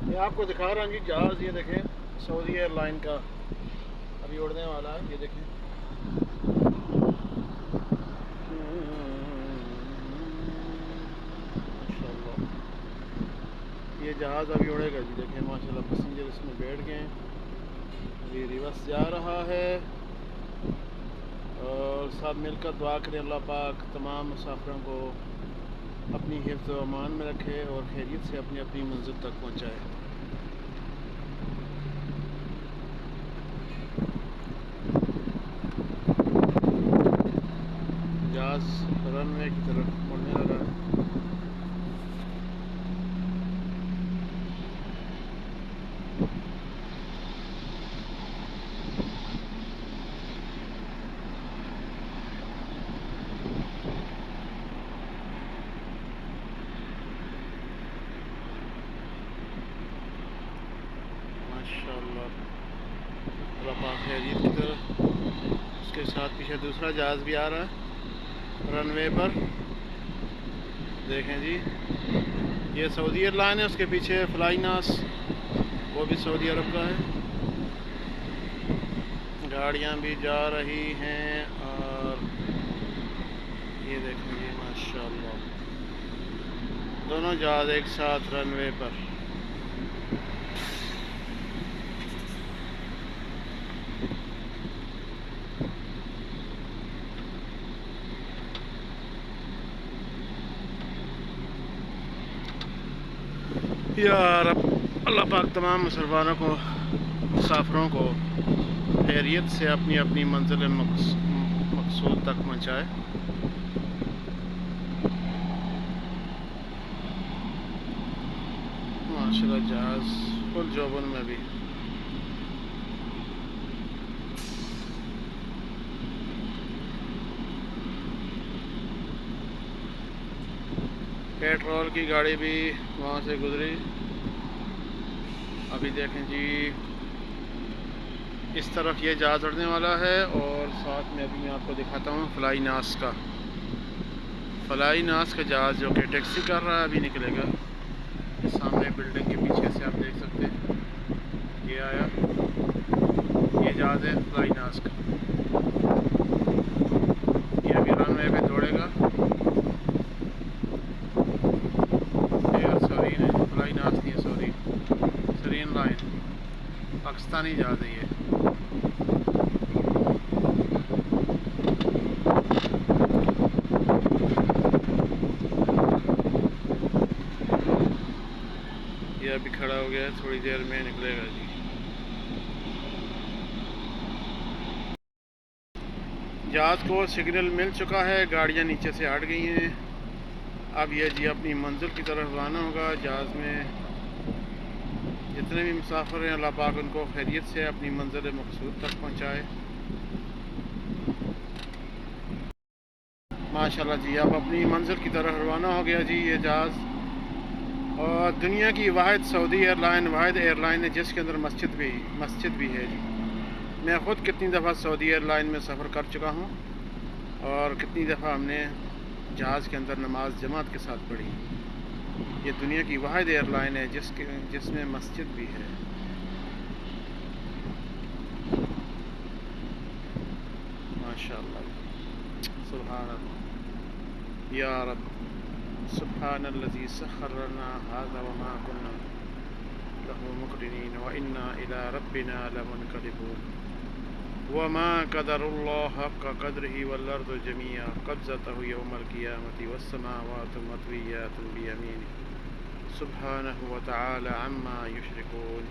یہ آپ کو دکھا رہا ہوں جی جہاز، یہ دیکھیں سعودی ایئر لائن کا ابھی اڑنے والا ہے، یہ دیکھیں ماشاءاللہ یہ جہاز ابھی اڑے گا جی، دیکھیں ماشاءاللہ پیسنجر اس میں بیٹھ گئے ہیں، ابھی ریورس جا رہا ہے، اور سب مل کر دعا کریں اللہ پاک تمام مسافروں کو اپنی حفظ و امان میں رکھے اور خیریت سے اپنی اپنی منزل تک پہنچائے۔ جہاز رن وے کی طرف مڑنے لگا ہے۔ ماشاءاللہ اللہ پاک خیریت کی طرف، اس کے ساتھ پیچھے دوسرا جہاز بھی آ رہا ہے رن وے پر، دیکھیں جی یہ سعودی ایئر لائن ہے، اس کے پیچھے فلائی ناس، وہ بھی سعودی عرب کا ہے، گاڑیاں بھی جا رہی ہیں، اور یہ دیکھیں جی ماشاءاللہ دونوں جہاز ایک ساتھ رن وے پر۔ یا رب اللہ پاک تمام مسلمانوں کو، مسافروں کو خیریت سے اپنی اپنی منزل مقصود تک پہنچائے۔ ماشاءاللہ جہاز فل جوبن میں بھی۔ پیٹرول کی گاڑی بھی وہاں سے گزری، ابھی دیکھیں جی اس طرف یہ جہاز اڑنے والا ہے، اور ساتھ میں ابھی میں آپ کو دکھاتا ہوں فلائی ناس کا جہاز جو کہ ٹیکسی کر رہا ہے، ابھی نکلے گا سامنے بلڈنگ کے پیچھے سے، آپ دیکھ سکتے ہیں یہ آیا، یہ جہاز ہے فلائی ناس کا، یہ ابھی رن وے پہ دوڑے گا، سورین ہے، فلائی ناس نہیں ہے، سرین لائن پاکستانی جہاز ہے یہ۔ یہ ابھی کھڑا ہو گیا ہے، تھوڑی دیر میں نکلے گا جی۔ جہاز کو سگنل مل چکا ہے، گاڑیاں نیچے سے ہٹ گئی ہیں، اب یہ جی اپنی منزل کی طرف روانہ ہوگا۔ جہاز میں جتنے بھی مسافر ہیں اللہ پاک ان کو خیریت سے اپنی منزل مقصود تک پہنچائے۔ ماشاءاللہ جی اب اپنی منزل کی طرف روانہ ہو گیا جی یہ جہاز، اور دنیا کی واحد سعودی ایئر لائن ہے جس کے اندر مسجد بھی ہے جی۔ میں خود کتنی دفعہ سعودی ایئر لائن میں سفر کر چکا ہوں، اور کتنی دفعہ ہم نے جہاز کے اندر نماز جماعت کے ساتھ پڑھی۔ یہ دنیا کی واحد ایئر لائن ہے جس میں مسجد بھی ہے۔ ماشاءاللہ سبحان اللہ یا رب، سبحان الذي سخر لنا هذا وما كنا له مقرنين وإنا إلى ربنا لمنقلبون وما قدر الله حق قدره والأرض جميعا قبضته يوم القيامة والسماوات مطويات بيمينه سبحانه وتعالى عما يشركون۔